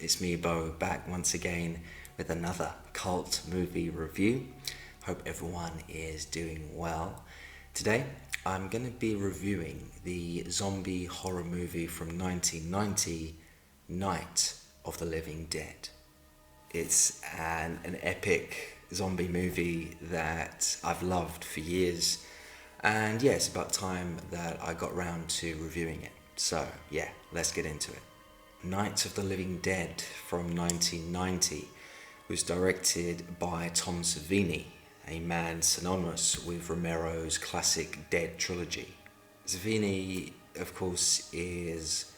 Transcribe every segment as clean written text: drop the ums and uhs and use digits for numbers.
It's me, Bo, back once again with another cult movie review. Hope everyone is doing well. Today, I'm going to be reviewing the zombie horror movie from 1990, Night of the Living Dead. It's an epic zombie movie that I've loved for years, and yeah, it's about time that I got round to reviewing it. So, yeah, let's get into it. Night of the Living Dead from 1990 was directed by Tom Savini, a man synonymous with Romero's classic Dead trilogy. Savini, of course, is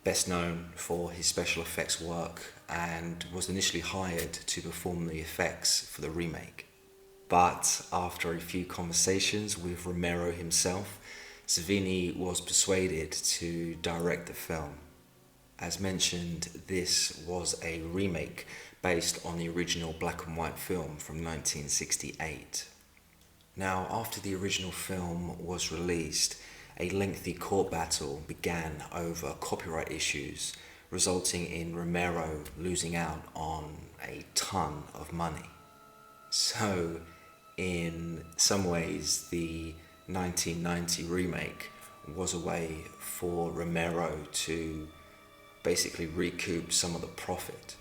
best known for his special effects work and was initially hired to perform the effects for the remake. But after a few conversations with Romero himself, Savini was persuaded to direct the film. As mentioned, this was a remake based on the original black and white film from 1968. Now, after the original film was released, a lengthy court battle began over copyright issues, resulting in Romero losing out on a ton of money. So, in some ways, the 1990 remake was a way for Romero to basically recoup some of the profit.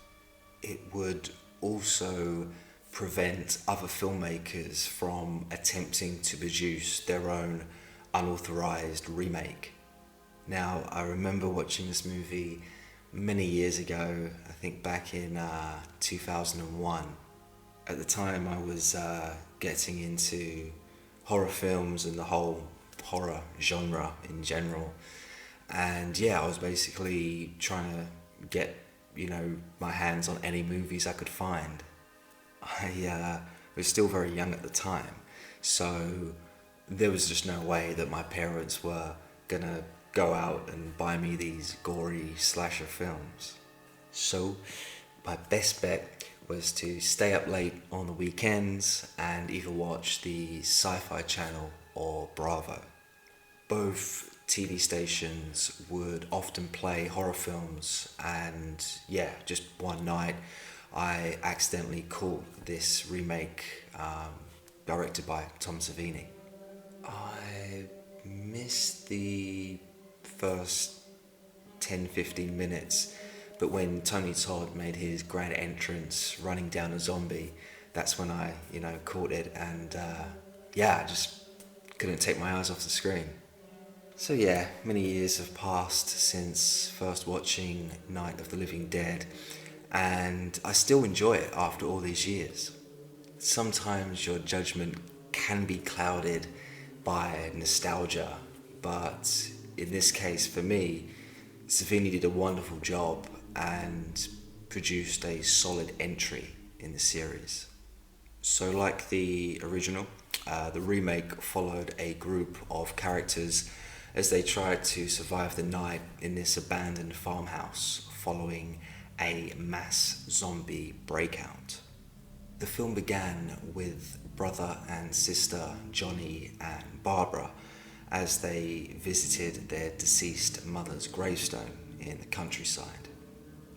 It would also prevent other filmmakers from attempting to produce their own unauthorized remake. Now, I remember watching this movie many years ago, I think back in 2001. At the time, I was getting into horror films and the whole horror genre in general. And yeah, I was basically trying to get, my hands on any movies I could find. I was still very young at the time, so there was just no way that my parents were gonna go out and buy me these gory slasher films. So my best bet was to stay up late on the weekends and either watch the Sci-Fi Channel or Bravo. Both TV stations would often play horror films, and yeah, just one night I accidentally caught this remake directed by Tom Savini. I missed the first 10-15 minutes, but when Tony Todd made his grand entrance running down a zombie, that's when I caught it, and I just couldn't take my eyes off the screen. So yeah, many years have passed since first watching Night of the Living Dead, and I still enjoy it after all these years. Sometimes your judgment can be clouded by nostalgia, but in this case for me, Savini did a wonderful job and produced a solid entry in the series. So like the original, the remake followed a group of characters as they tried to survive the night in this abandoned farmhouse following a mass zombie breakout. The film began with brother and sister Johnny and Barbara as they visited their deceased mother's gravestone in the countryside.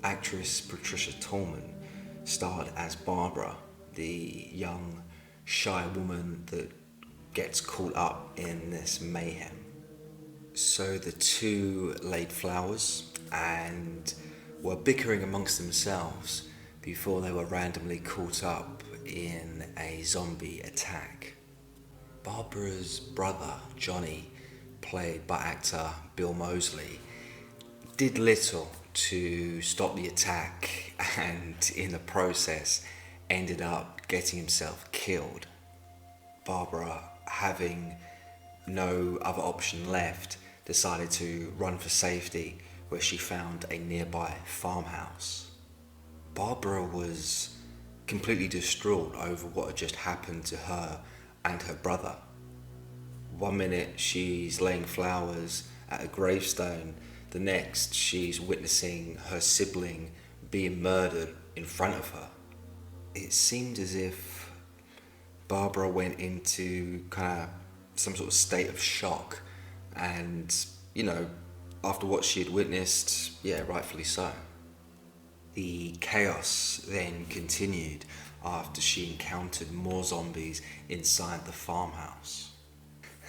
Actress Patricia Tallman starred as Barbara, the young, shy woman that gets caught up in this mayhem. So the two laid flowers and were bickering amongst themselves before they were randomly caught up in a zombie attack. Barbara's brother, Johnny, played by actor Bill Moseley, did little to stop the attack and in the process ended up getting himself killed. Barbara, having no other option left, decided to run for safety where she found a nearby farmhouse. Barbara was completely distraught over what had just happened to her and her brother. One minute she's laying flowers at a gravestone, the next she's witnessing her sibling being murdered in front of her. It seemed as if Barbara went into kind of some sort of state of shock, and after what she had witnessed, yeah, rightfully so. The chaos then continued after she encountered more zombies inside the farmhouse.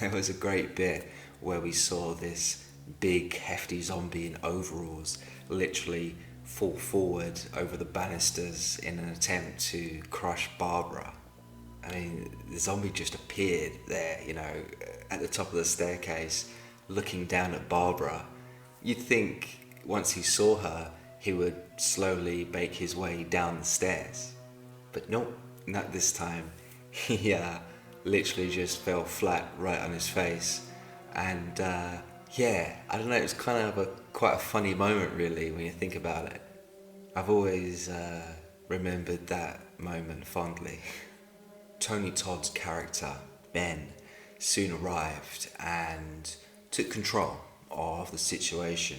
There was a great bit where we saw this big, hefty zombie in overalls literally fall forward over the banisters in an attempt to crush Barbara. I mean, the zombie just appeared there, at the top of the staircase, looking down at Barbara. You'd think once he saw her, he would slowly make his way down the stairs. But nope, not this time. He literally just fell flat right on his face. And yeah, I don't know, it was kind of quite a funny moment really when you think about it. I've always remembered that moment fondly. Tony Todd's character, Ben, soon arrived and took control of the situation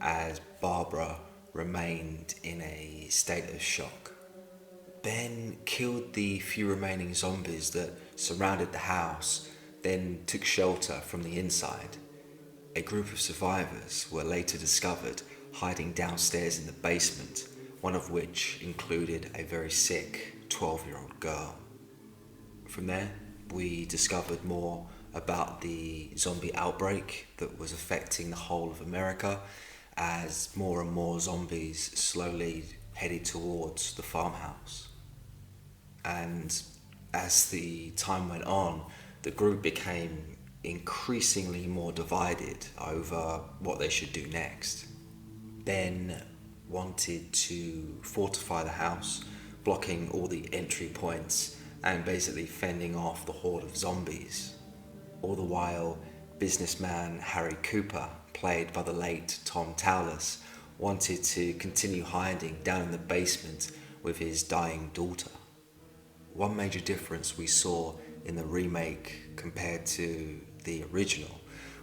as Barbara remained in a state of shock. Ben killed the few remaining zombies that surrounded the house, then took shelter from the inside. A group of survivors were later discovered hiding downstairs in the basement, one of which included a very sick 12-year-old girl. From there, we discovered more about the zombie outbreak that was affecting the whole of America as more and more zombies slowly headed towards the farmhouse. And as the time went on, the group became increasingly more divided over what they should do next. Ben wanted to fortify the house, blocking all the entry points and basically fending off the horde of zombies. All the while, businessman Harry Cooper, played by the late Tom Towless, wanted to continue hiding down in the basement with his dying daughter. One major difference we saw in the remake compared to the original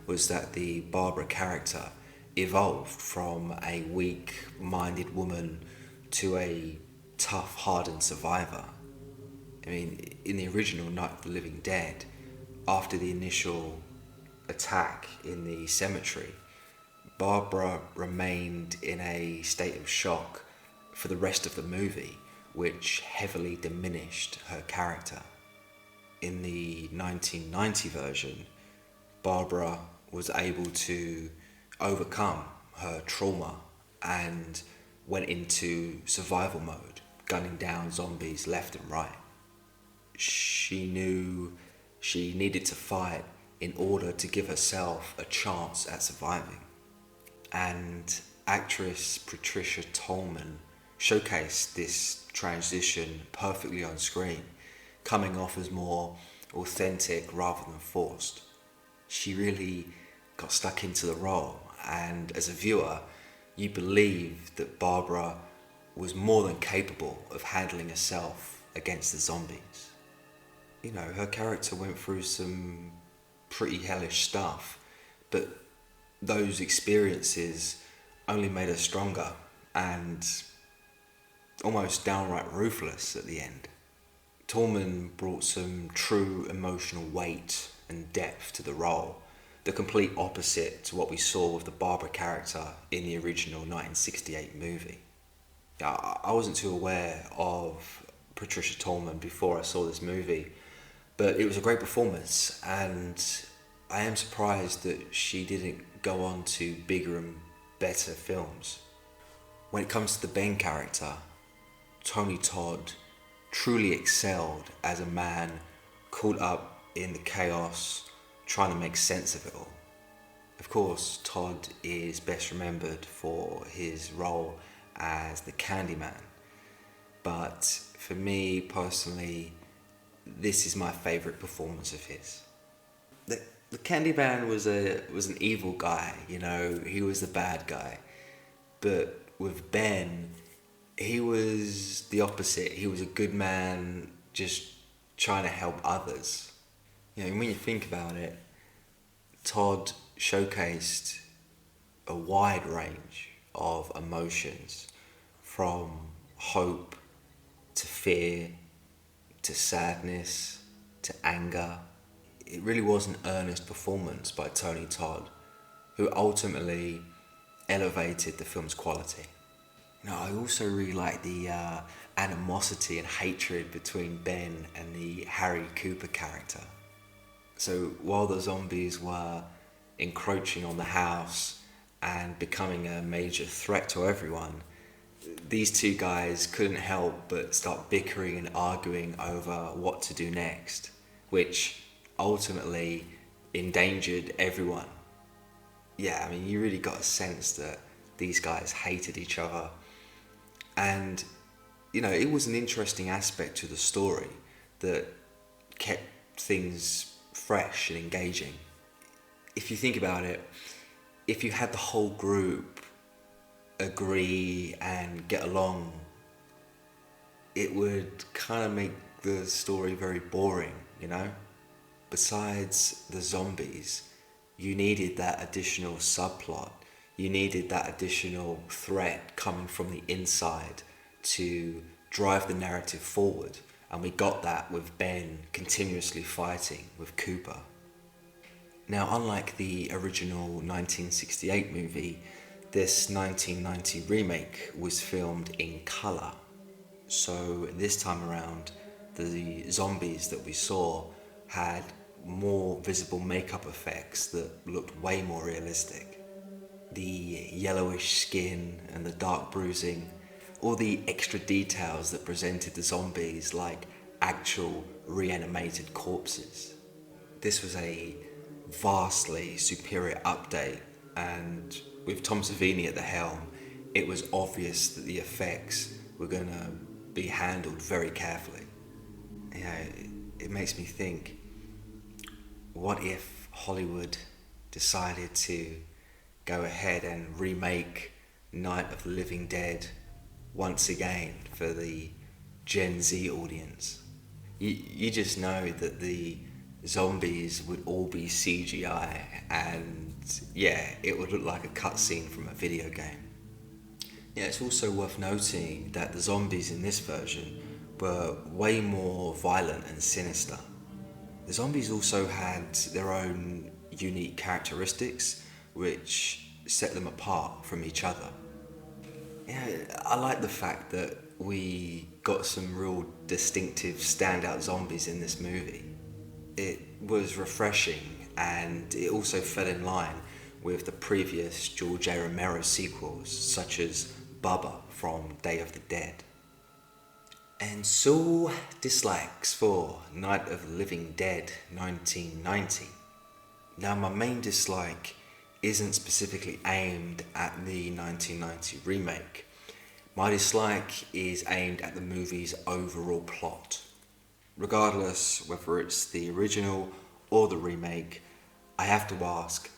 was that the Barbara character evolved from a weak-minded woman to a tough, hardened survivor. I mean, in the original Night of the Living Dead, after the initial attack in the cemetery, Barbara remained in a state of shock for the rest of the movie, which heavily diminished her character. In the 1990 version, Barbara was able to overcome her trauma and went into survival mode, gunning down zombies left and right. She knew she needed to fight in order to give herself a chance at surviving. And actress Patricia Tallman showcased this transition perfectly on screen, coming off as more authentic rather than forced. She really got stuck into the role, and as a viewer, you believed that Barbara was more than capable of handling herself against the zombies. Her character went through some pretty hellish stuff, but those experiences only made her stronger and almost downright ruthless at the end. Tallman brought some true emotional weight and depth to the role, the complete opposite to what we saw with the Barbara character in the original 1968 movie. I wasn't too aware of Patricia Tallman before I saw this movie, but it was a great performance, and I am surprised that she didn't go on to bigger and better films. When it comes to the Ben character, Tony Todd truly excelled as a man caught up in the chaos, trying to make sense of it all. Of course, Todd is best remembered for his role as the Candyman, but for me personally, this is my favourite performance of his. The Candyman was an evil guy, he was the bad guy. But with Ben, he was the opposite. He was a good man, just trying to help others. When you think about it, Todd showcased a wide range of emotions, from hope to fear to sadness to anger. It really was an earnest performance by Tony Todd, who ultimately elevated the film's quality. I also really like the animosity and hatred between Ben and the Harry Cooper character. So while the zombies were encroaching on the house and becoming a major threat to everyone, these two guys couldn't help but start bickering and arguing over what to do next, which ultimately endangered everyone. Yeah, I mean, you really got a sense that these guys hated each other. And, it was an interesting aspect to the story that kept things fresh and engaging. If you think about it, if you had the whole group agree and get along, it would kind of make the story very boring. Besides the zombies, you needed that additional subplot. You needed that additional threat coming from the inside to drive the narrative forward. And we got that with Ben continuously fighting with Cooper. Now, unlike the original 1968 movie, this 1990 remake was filmed in colour. So this time around, the zombies that we saw had more visible makeup effects that looked way more realistic. The yellowish skin and the dark bruising, all the extra details that presented the zombies like actual reanimated corpses. This was a vastly superior update, and with Tom Savini at the helm, it was obvious that the effects were going to be handled very carefully. It makes me think, what if Hollywood decided to go ahead and remake Night of the Living Dead once again for the Gen Z audience? You just know that the zombies would all be CGI, and yeah, it would look like a cutscene from a video game. Yeah, it's also worth noting that the zombies in this version were way more violent and sinister. The zombies also had their own unique characteristics, which set them apart from each other. Yeah, I like the fact that we got some real distinctive standout zombies in this movie. It was refreshing, and it also fell in line with the previous George A. Romero sequels, such as Bubba from Day of the Dead. And so, dislikes for Night of the Living Dead 1990. Now, my main dislike isn't specifically aimed at the 1990 remake. My dislike is aimed at the movie's overall plot. Regardless whether it's the original or the remake, I have to ask,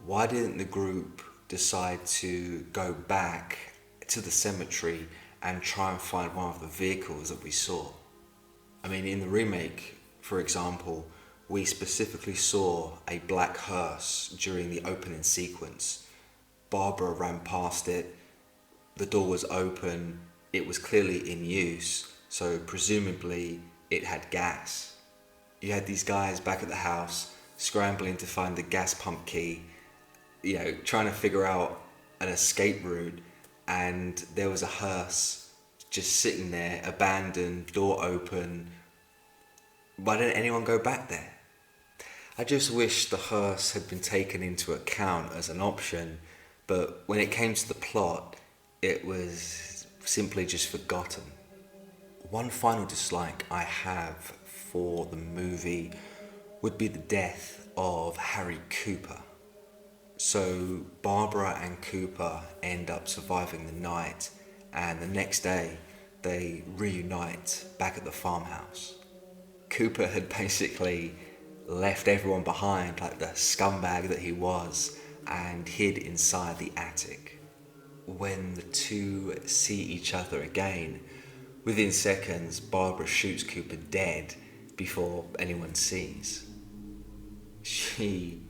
why didn't the group decide to go back to the cemetery and try and find one of the vehicles that we saw? I mean, in the remake, for example, we specifically saw a black hearse during the opening sequence. Barbara ran past it, the door was open, it was clearly in use, so presumably it had gas. You had these guys back at the house scrambling to find the gas pump key, trying to figure out an escape route, and there was a hearse just sitting there, abandoned, door open. Why didn't anyone go back there? I just wish the hearse had been taken into account as an option, but when it came to the plot, it was simply just forgotten. One final dislike I have for the movie would be the death of Harry Cooper. So Barbara and Cooper end up surviving the night, and the next day they reunite back at the farmhouse. Cooper had basically left everyone behind like the scumbag that he was and hid inside the attic. When the two see each other again, within seconds Barbara shoots Cooper dead before anyone sees. She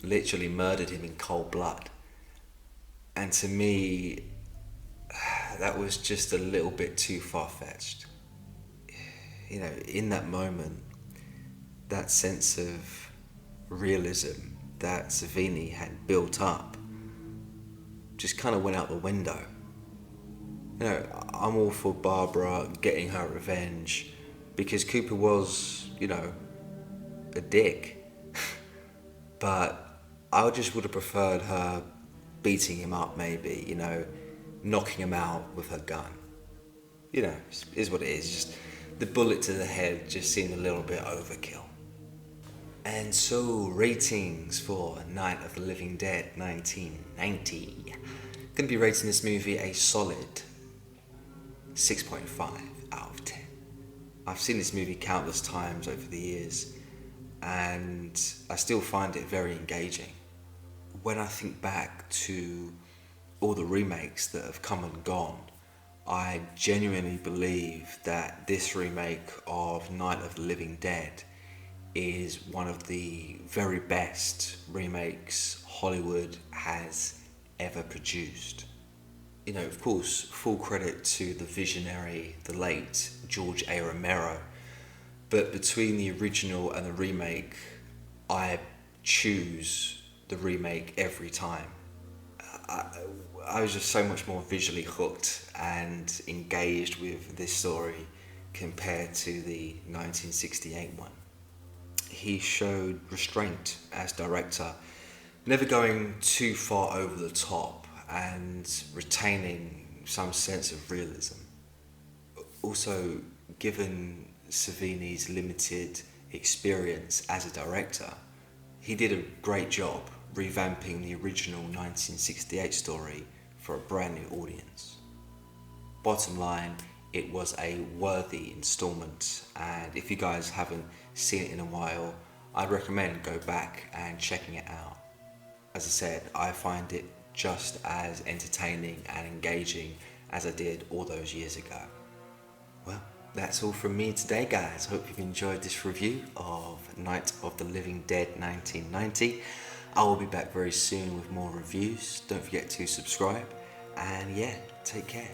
literally murdered him in cold blood. And to me, that was just a little bit too far-fetched. In that moment, that sense of realism that Savini had built up just kind of went out the window. You know, I'm all for Barbara getting her revenge because Cooper was, a dick. But I just would have preferred her beating him up, maybe, knocking him out with her gun. Is what it is. Just the bullet to the head just seemed a little bit overkill. And so, ratings for Night of the Living Dead 1990. Gonna be rating this movie a solid 6.5 out of 10. I've seen this movie countless times over the years, and I still find it very engaging. When I think back to all the remakes that have come and gone, I genuinely believe that this remake of Night of the Living Dead is one of the very best remakes Hollywood has ever produced. Of course, full credit to the visionary, the late George A. Romero, but between the original and the remake, I choose the remake every time. I, I was just so much more visually hooked and engaged with this story compared to the 1968 one. He showed restraint as director, never going too far over the top and retaining some sense of realism. Also, given Savini's limited experience as a director, he did a great job revamping the original 1968 story for a brand new audience. Bottom line, it was a worthy installment, and if you guys haven't seen it in a while, I'd recommend go back and checking it out. As I said, I find it just as entertaining and engaging as I did all those years ago. Well, that's all from me today, guys. Hope you've enjoyed this review of Night of the Living Dead 1990. I will be back very soon with more reviews. Don't forget to subscribe, and yeah, take care.